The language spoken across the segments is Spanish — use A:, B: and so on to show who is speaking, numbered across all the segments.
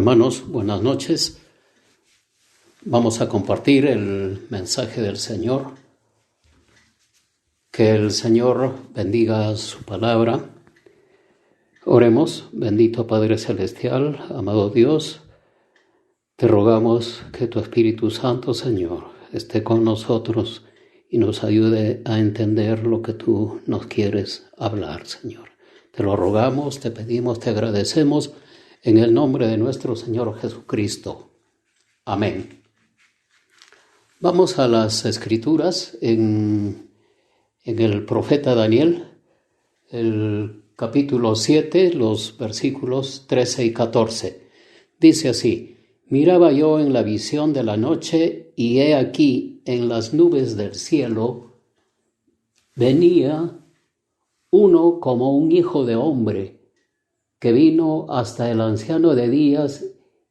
A: Hermanos, buenas noches. Vamos a compartir el mensaje del Señor. Que el Señor bendiga su palabra. Oremos. Bendito Padre Celestial, amado Dios, te rogamos que tu Espíritu Santo, Señor, esté con nosotros y nos ayude a entender lo que tú nos quieres hablar, Señor. Te lo rogamos, te pedimos, te agradecemos en el nombre de nuestro Señor Jesucristo. Amén. Vamos a las Escrituras en el profeta Daniel, el capítulo 7, los versículos 13 y 14. Dice así: miraba yo en la visión de la noche, y he aquí en las nubes del cielo venía uno como un hijo de hombre, que vino hasta el anciano de días,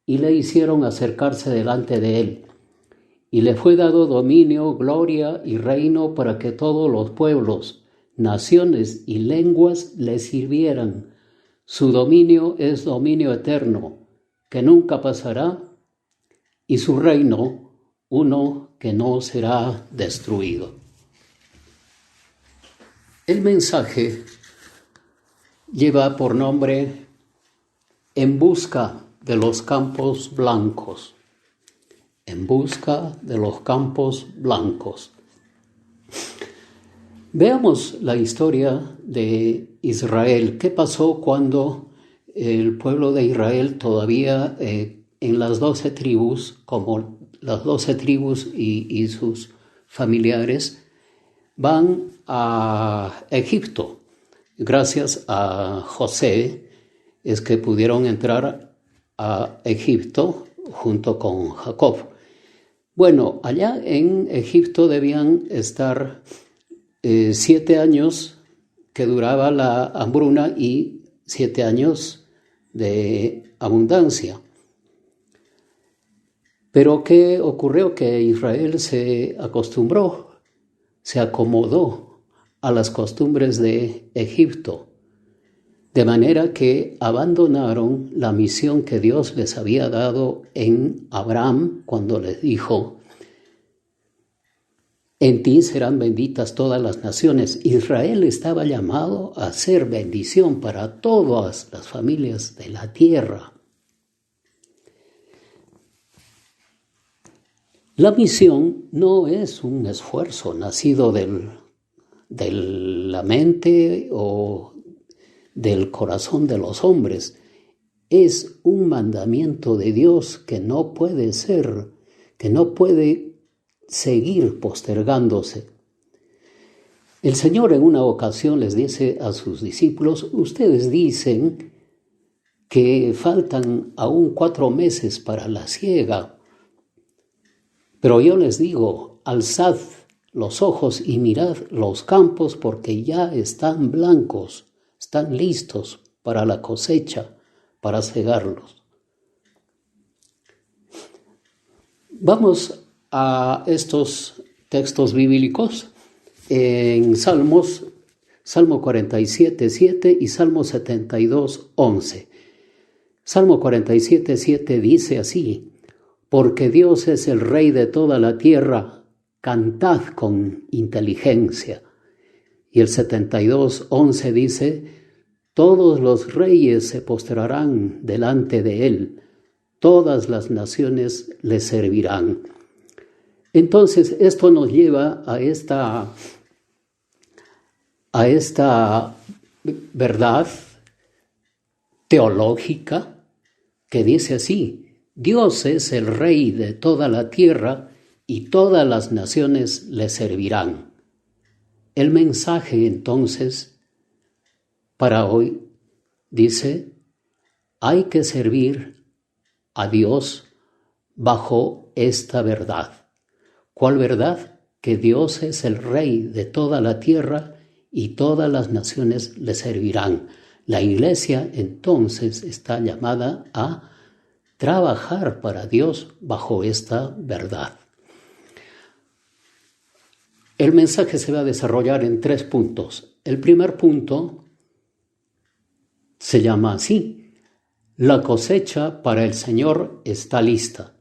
A: y le hicieron acercarse delante de él. Y le fue dado dominio, gloria y reino para que todos los pueblos, naciones y lenguas le sirvieran. Su dominio es dominio eterno, que nunca pasará, y su reino uno que no será destruido. El mensaje lleva por nombre En busca de los campos blancos. En busca de los campos blancos. Veamos la historia de Israel. ¿Qué pasó cuando el pueblo de Israel todavía en las 12 tribus, como las 12 tribus y sus familiares, van a Egipto? Gracias a José es que pudieron entrar a Egipto junto con Jacob. Bueno, allá en Egipto debían estar 7 años que duraba la hambruna y 7 años de abundancia. Pero ¿qué ocurrió? Que Israel se acostumbró, se acomodó a las costumbres de Egipto, de manera que abandonaron la misión que Dios les había dado en Abraham cuando les dijo: en ti serán benditas todas las naciones. Israel estaba llamado a ser bendición para todas las familias de la tierra. La misión no es un esfuerzo nacido de la mente o del corazón de los hombres. Es un mandamiento de Dios que no puede seguir postergándose. El Señor en una ocasión les dice a sus discípulos: ustedes dicen que faltan aún 4 meses para la siega, pero yo les digo, alzad los ojos y mirad los campos, porque ya están blancos, están listos para la cosecha, para cegarlos. Vamos a estos textos bíblicos en Salmo 47:7 y Salmo 72:11. Salmo 47:7 dice así: porque Dios es el Rey de toda la tierra, cantad con inteligencia. Y el 72:11 dice: todos los reyes se postrarán delante de él, todas las naciones le servirán. Entonces, esto nos lleva a esta verdad teológica que dice así: Dios es el Rey de toda la tierra y todas las naciones le servirán. El mensaje entonces para hoy dice: hay que servir a Dios bajo esta verdad. ¿Cuál verdad? Que Dios es el Rey de toda la tierra y todas las naciones le servirán. La Iglesia entonces está llamada a trabajar para Dios bajo esta verdad. El mensaje se va a desarrollar en 3 puntos. El primer punto se llama así: La cosecha para el Señor está lista.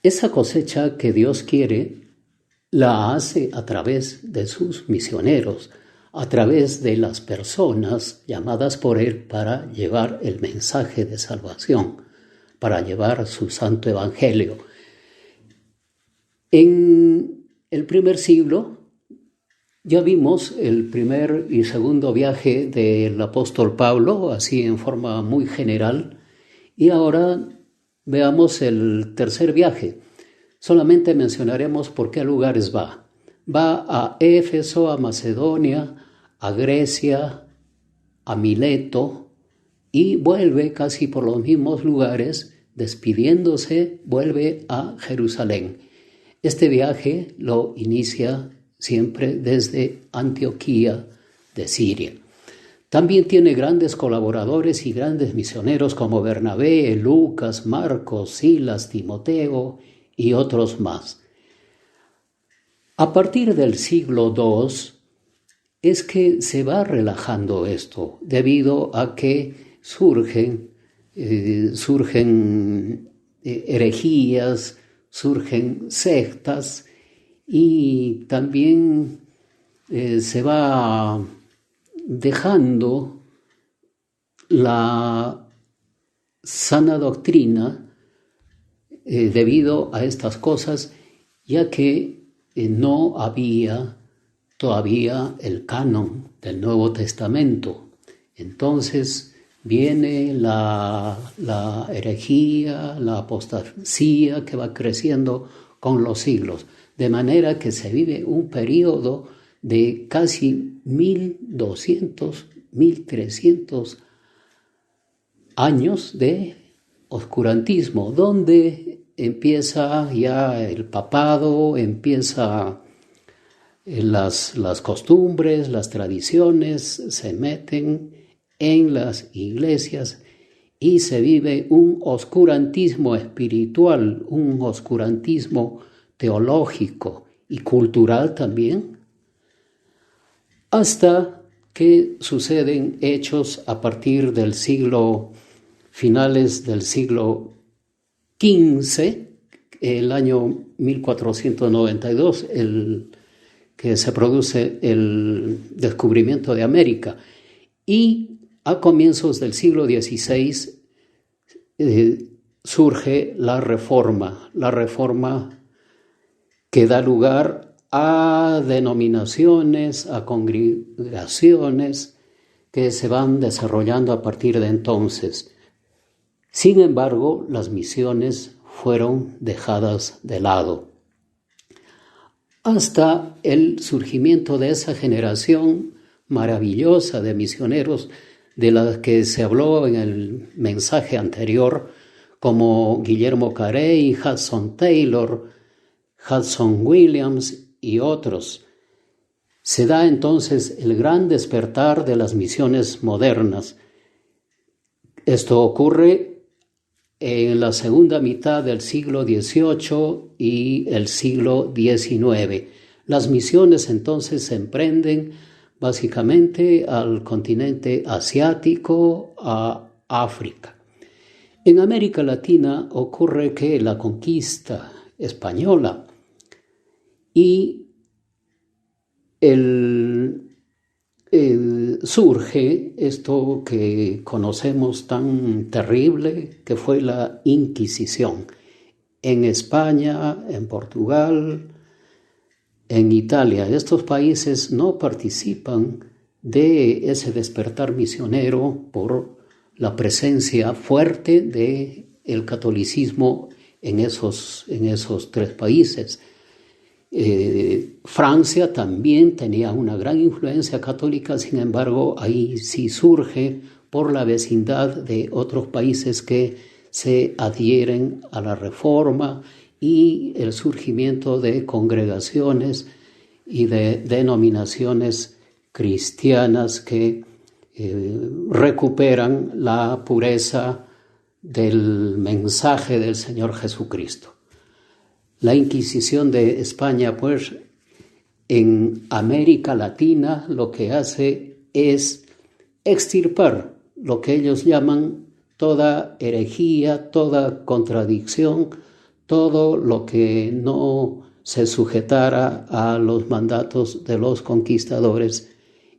A: Esa cosecha que Dios quiere la hace a través de sus misioneros, a través de las personas llamadas por Él para llevar el mensaje de salvación, para llevar su santo evangelio. En el primer siglo ya vimos el primer y segundo viaje del apóstol Pablo, así en forma muy general, y ahora veamos el tercer viaje. Solamente mencionaremos por qué lugares va. Va a Éfeso, a Macedonia, a Grecia, a Mileto, y vuelve casi por los mismos lugares, despidiéndose, vuelve a Jerusalén. Este viaje lo inicia siempre desde Antioquía de Siria. También tiene grandes colaboradores y grandes misioneros como Bernabé, Lucas, Marcos, Silas, Timoteo y otros más. A partir del siglo II es que se va relajando esto, debido a que surgen herejías, surgen sectas, y también se va dejando la sana doctrina debido a estas cosas, ya que no había todavía el canon del Nuevo Testamento. Entonces viene la herejía, la apostasía que va creciendo con los siglos, de manera que se vive un periodo de casi 1200, 1300 años de oscurantismo, donde empieza ya el papado, empieza las costumbres, las tradiciones, se meten en las iglesias y se vive un oscurantismo espiritual, un oscurantismo teológico y cultural también, hasta que suceden hechos a partir del finales del siglo XV, el año 1492, que se produce el descubrimiento de América, y a comienzos del siglo XVI surge la Reforma que da lugar a denominaciones, a congregaciones que se van desarrollando a partir de entonces. Sin embargo, las misiones fueron dejadas de lado, hasta el surgimiento de esa generación maravillosa de misioneros de las que se habló en el mensaje anterior, como Guillermo Carey, Hudson Taylor, Hudson Williams y otros. Se da entonces el gran despertar de las misiones modernas. Esto ocurre en la segunda mitad del siglo XVIII y el siglo XIX. Las misiones entonces se emprenden básicamente al continente asiático, a África. En América Latina ocurre que la conquista española y surge esto que conocemos tan terrible, que fue la Inquisición. En España, en Portugal, en Italia, estos países no participan de ese despertar misionero por la presencia fuerte del catolicismo en esos tres países. Francia también tenía una gran influencia católica, sin embargo, ahí sí surge por la vecindad de otros países que se adhieren a la Reforma y el surgimiento de congregaciones y de denominaciones cristianas que recuperan la pureza del mensaje del Señor Jesucristo. La Inquisición de España, pues, en América Latina lo que hace es extirpar lo que ellos llaman toda herejía, toda contradicción, todo lo que no se sujetara a los mandatos de los conquistadores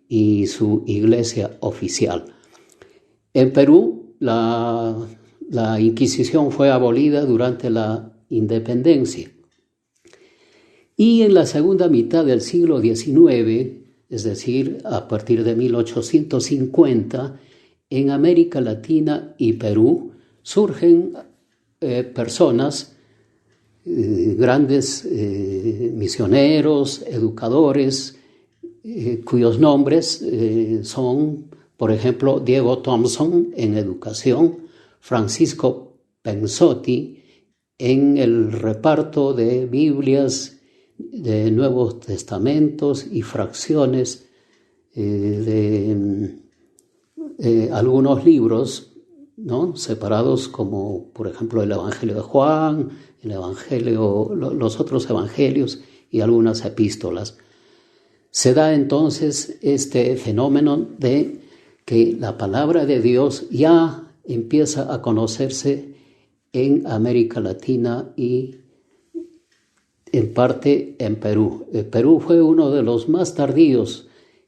A: y su iglesia oficial. En Perú, la Inquisición fue abolida durante la independencia. Y en la segunda mitad del siglo XIX, es decir, a partir de 1850, en América Latina y Perú surgen personas, grandes misioneros, educadores, cuyos nombres son, por ejemplo, Diego Thompson en educación, Francisco Pensotti en el reparto de Biblias, de Nuevos Testamentos y fracciones de algunos libros, ¿no?, separados, como por ejemplo el Evangelio de Juan, los otros evangelios y algunas epístolas. Se da entonces este fenómeno de que la palabra de Dios ya empieza a conocerse en América Latina y en parte en Perú. Perú fue uno de los más tardíos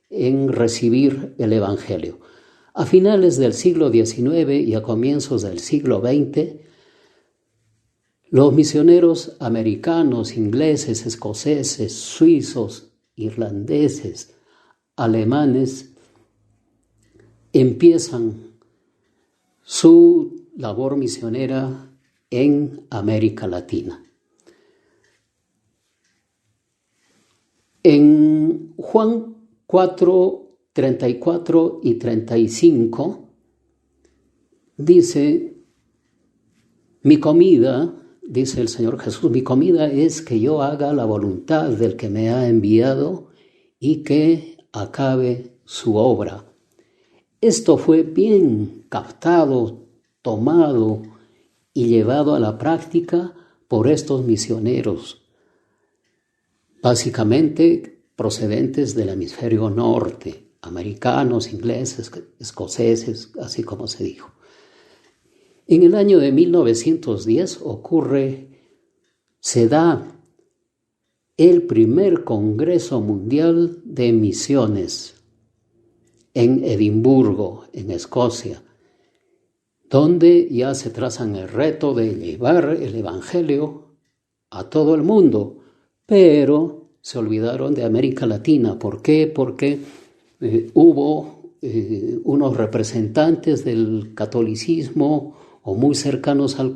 A: en recibir el Evangelio. A finales del siglo XIX y a comienzos del siglo XX, los misioneros americanos, ingleses, escoceses, suizos, irlandeses, alemanes, empiezan su labor misionera en América Latina. En Juan 4, 34 y 35 dice: mi comida, dice el Señor Jesús, mi comida es que yo haga la voluntad del que me ha enviado y que acabe su obra. Esto fue bien captado, tomado y llevado a la práctica por estos misioneros, básicamente procedentes del hemisferio norte, americanos, ingleses, escoceses, así como se dijo. En el año de 1910 se da el primer Congreso Mundial de Misiones en Edimburgo, en Escocia, donde ya se trazan el reto de llevar el Evangelio a todo el mundo, pero se olvidaron de América Latina. ¿Por qué? Porque hubo unos representantes del catolicismo o muy cercanos al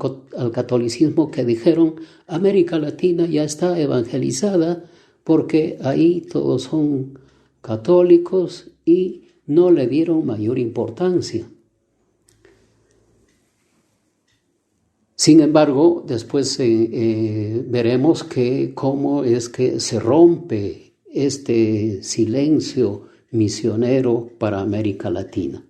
A: catolicismo que dijeron: América Latina ya está evangelizada porque ahí todos son católicos, y no le dieron mayor importancia. Sin embargo, después veremos cómo es que se rompe este silencio misionero para América Latina.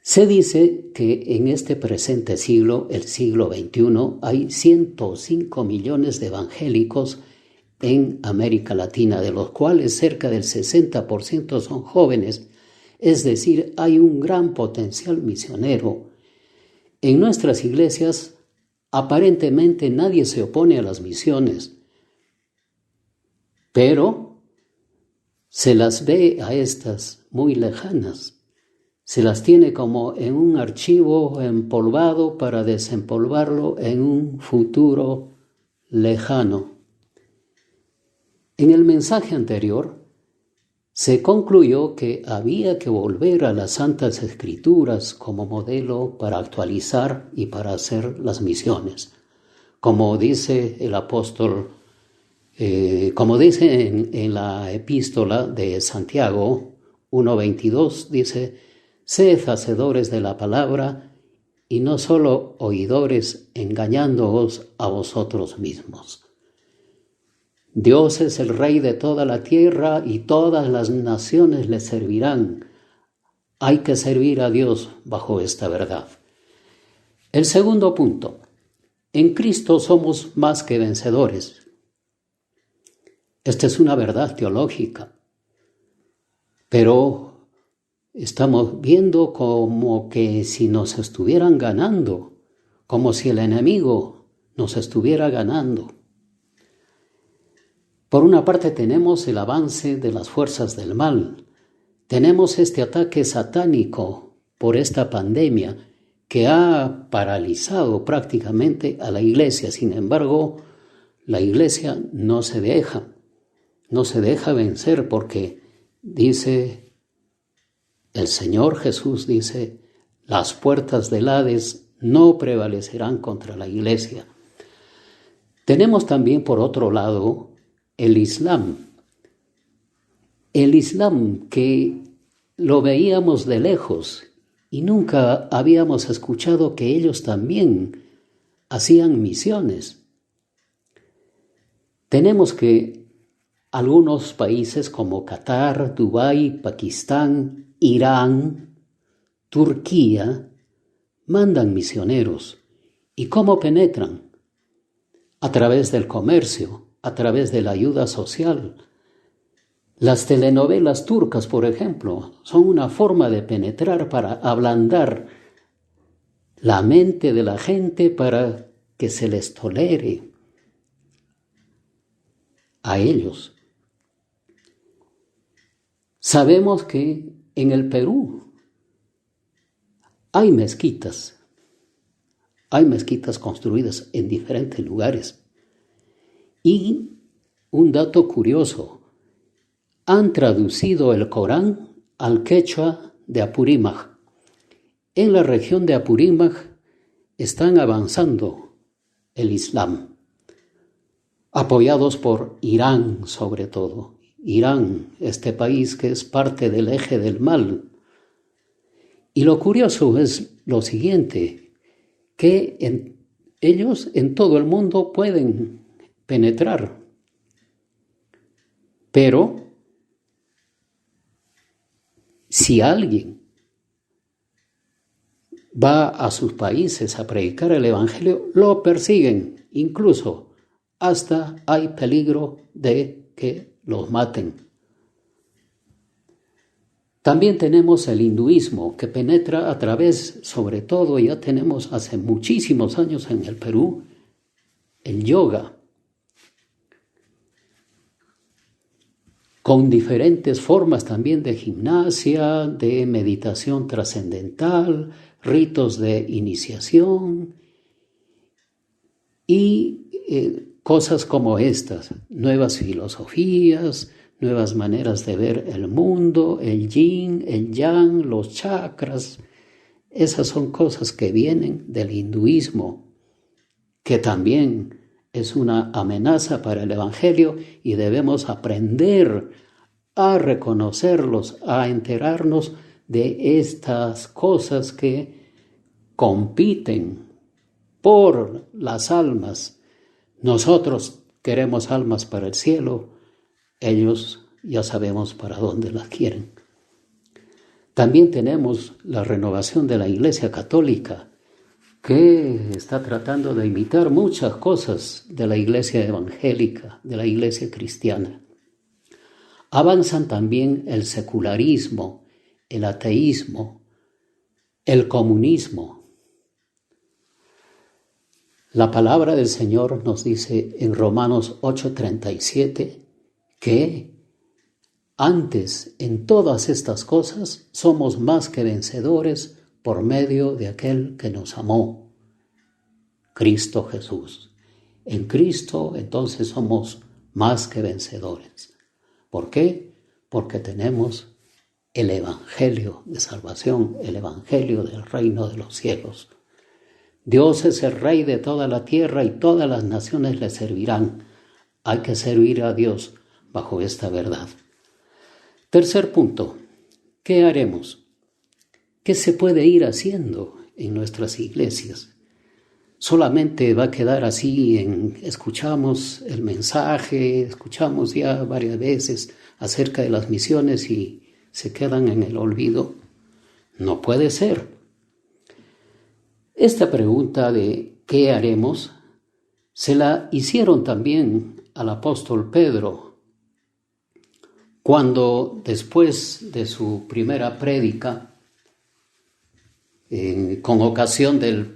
A: Se dice que en este presente siglo, el siglo XXI, hay 105 millones de evangélicos en América Latina, de los cuales cerca del 60% son jóvenes, es decir, hay un gran potencial misionero. En nuestras iglesias, aparentemente nadie se opone a las misiones, pero se las ve a estas muy lejanas. Se las tiene como en un archivo empolvado para desempolvarlo en un futuro lejano. En el mensaje anterior se concluyó que había que volver a las Santas Escrituras como modelo para actualizar y para hacer las misiones. Como dice el apóstol, como dice en la epístola de Santiago 1:22, dice: sed hacedores de la palabra y no solo oidores, engañándoos a vosotros mismos. Dios es el Rey de toda la tierra y todas las naciones le servirán. Hay que servir a Dios bajo esta verdad. El segundo punto: en Cristo somos más que vencedores. Esta es una verdad teológica, pero Estamos viendo como que si nos estuvieran ganando, como si el enemigo nos estuviera ganando. Por una parte tenemos el avance de las fuerzas del mal, tenemos este ataque satánico por esta pandemia que ha paralizado prácticamente a la iglesia. Sin embargo, la iglesia no se deja vencer porque dice el Señor Jesús, dice, las puertas del Hades no prevalecerán contra la iglesia. Tenemos también por otro lado el Islam. El Islam que lo veíamos de lejos y nunca habíamos escuchado que ellos también hacían misiones. Tenemos que algunos países como Qatar, Dubái, Pakistán, Irán, Turquía, mandan misioneros. ¿Y cómo penetran? A través del comercio, a través de la ayuda social. Las telenovelas turcas, por ejemplo, son una forma de penetrar para ablandar la mente de la gente para que se les tolere a ellos. Sabemos que en el Perú hay mezquitas construidas en diferentes lugares. Y un dato curioso, han traducido el Corán al quechua de Apurímac. En la región de Apurímac están avanzando el Islam, apoyados por Irán sobre todo. Irán, este país que es parte del eje del mal. Y lo curioso es lo siguiente, que ellos en todo el mundo pueden penetrar, pero si alguien va a sus países a predicar el Evangelio, lo persiguen, incluso hasta hay peligro de que los maten. También tenemos el hinduismo que penetra a través, sobre todo ya tenemos hace muchísimos años en el Perú, el yoga, con diferentes formas también de gimnasia, de meditación trascendental, ritos de iniciación y cosas como estas, nuevas filosofías, nuevas maneras de ver el mundo, el yin, el yang, los chakras. Esas son cosas que vienen del hinduismo, que también es una amenaza para el Evangelio y debemos aprender a reconocerlos, a enterarnos de estas cosas que compiten por las almas. Nosotros queremos almas para el cielo, ellos ya sabemos para dónde las quieren. También tenemos la renovación de la Iglesia Católica, que está tratando de imitar muchas cosas de la Iglesia evangélica, de la Iglesia cristiana. Avanzan también el secularismo, el ateísmo, el comunismo. La palabra del Señor nos dice en Romanos 8:37 que antes en todas estas cosas somos más que vencedores por medio de aquel que nos amó, Cristo Jesús. En Cristo entonces somos más que vencedores. ¿Por qué? Porque tenemos el Evangelio de salvación, el Evangelio del reino de los cielos. Dios es el Rey de toda la tierra y todas las naciones le servirán. Hay que servir a Dios bajo esta verdad. Tercer punto, ¿qué haremos? ¿Qué se puede ir haciendo en nuestras iglesias? Solamente va a quedar así escuchamos el mensaje, escuchamos ya varias veces acerca de las misiones y se quedan en el olvido. No puede ser. Esta pregunta de ¿qué haremos? Se la hicieron también al apóstol Pedro cuando después de su primera prédica, con ocasión de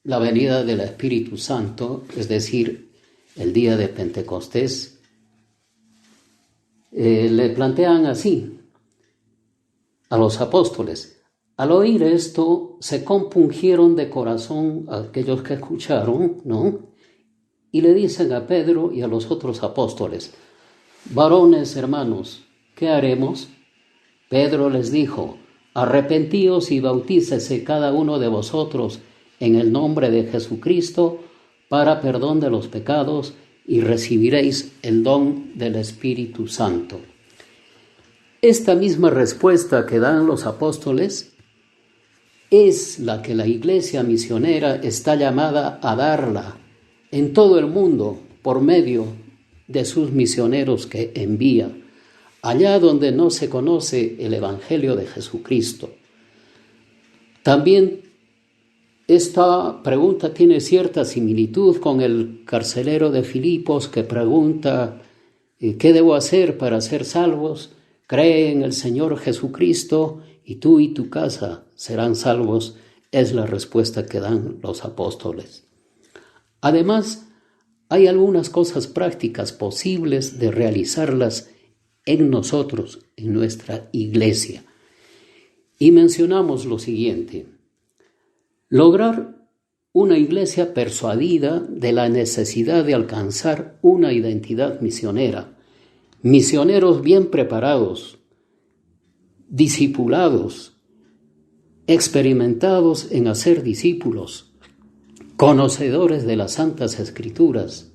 A: la venida del Espíritu Santo, es decir, el día de Pentecostés, le plantean así a los apóstoles. Al oír esto, se compungieron de corazón aquellos que escucharon, ¿no? Y le dicen a Pedro y a los otros apóstoles: varones, hermanos, ¿qué haremos? Pedro les dijo: arrepentíos y bautícese cada uno de vosotros en el nombre de Jesucristo para perdón de los pecados, y recibiréis el don del Espíritu Santo. Esta misma respuesta que dan los apóstoles es la que la Iglesia misionera está llamada a darla en todo el mundo por medio de sus misioneros que envía, allá donde no se conoce el Evangelio de Jesucristo. También esta pregunta tiene cierta similitud con el carcelero de Filipos que pregunta: ¿qué debo hacer para ser salvos? Cree en el Señor Jesucristo y tú y tu casa serán salvos, es la respuesta que dan los apóstoles. Además, hay algunas cosas prácticas posibles de realizarlas en nosotros, en nuestra iglesia. Y mencionamos lo siguiente: lograr una iglesia persuadida de la necesidad de alcanzar una identidad misionera, misioneros bien preparados, discipulados, experimentados en hacer discípulos, conocedores de las Santas Escrituras,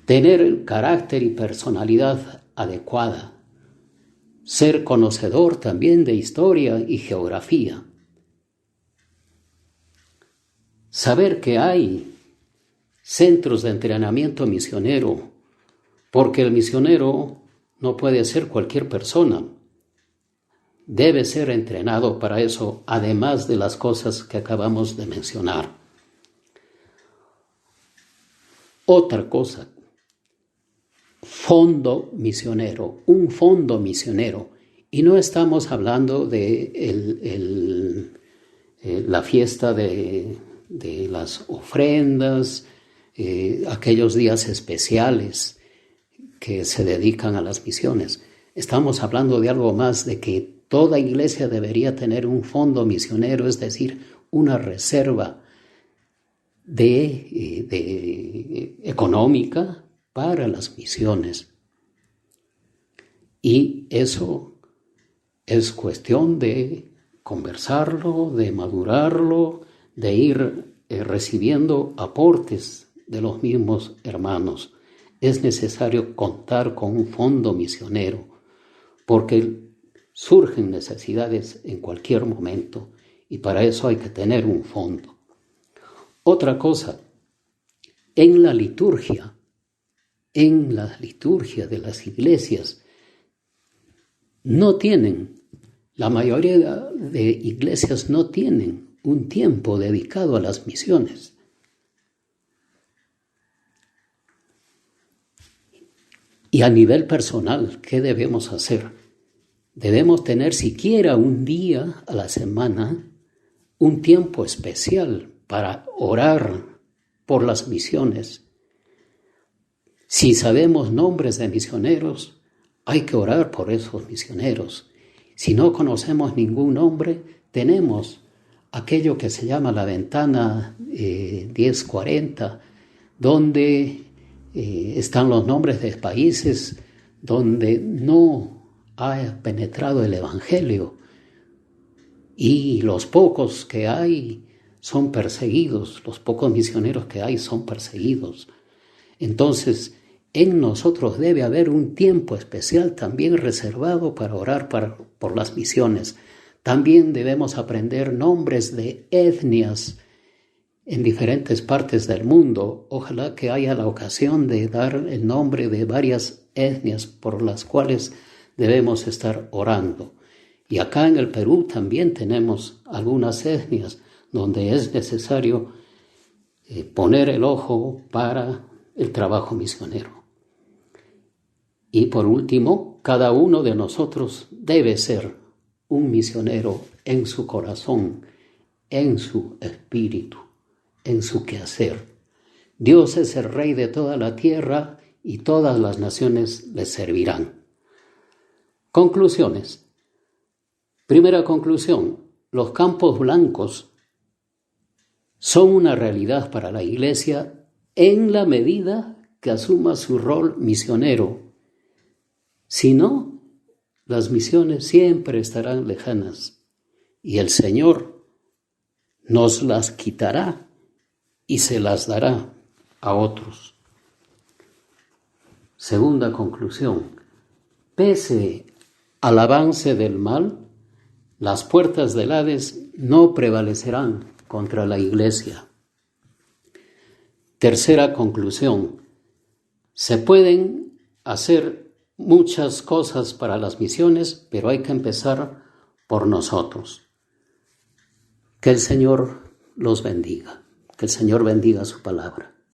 A: tener carácter y personalidad adecuada, ser conocedor también de historia y geografía, saber que hay centros de entrenamiento misionero, porque el misionero no puede ser cualquier persona. Debe ser entrenado para eso, además de las cosas que acabamos de mencionar. Otra cosa, fondo misionero, un fondo misionero. Y no estamos hablando de la fiesta de las ofrendas, aquellos días especiales que se dedican a las misiones. Estamos hablando de algo más, de que toda iglesia debería tener un fondo misionero, es decir, una reserva económica para las misiones. Y eso es cuestión de conversarlo, de madurarlo, de ir recibiendo aportes de los mismos hermanos. Es necesario contar con un fondo misionero, porque surgen necesidades en cualquier momento y para eso hay que tener un fondo. Otra cosa, en la liturgia de las iglesias, la mayoría de iglesias no tienen un tiempo dedicado a las misiones. Y a nivel personal, ¿qué debemos hacer? Debemos tener siquiera un día a la semana, un tiempo especial para orar por las misiones. Si sabemos nombres de misioneros, hay que orar por esos misioneros. Si no conocemos ningún nombre, tenemos aquello que se llama la ventana 1040, donde están los nombres de países donde no ha penetrado el Evangelio y los pocos que hay son perseguidos, los pocos misioneros que hay son perseguidos. Entonces, en nosotros debe haber un tiempo especial también reservado para orar por las misiones. También debemos aprender nombres de etnias en diferentes partes del mundo. Ojalá que haya la ocasión de dar el nombre de varias etnias por las cuales debemos estar orando. Y acá en el Perú también tenemos algunas etnias donde es necesario poner el ojo para el trabajo misionero. Y por último, cada uno de nosotros debe ser un misionero en su corazón, en su espíritu, en su quehacer. Dios es el Rey de toda la tierra y todas las naciones le servirán. Conclusiones. Primera conclusión: los campos blancos son una realidad para la Iglesia en la medida que asuma su rol misionero. Si no, las misiones siempre estarán lejanas y el Señor nos las quitará y se las dará a otros. Segunda conclusión: pese al avance del mal, las puertas del Hades no prevalecerán contra la Iglesia. Tercera conclusión: se pueden hacer muchas cosas para las misiones, pero hay que empezar por nosotros. Que el Señor los bendiga, que el Señor bendiga su palabra.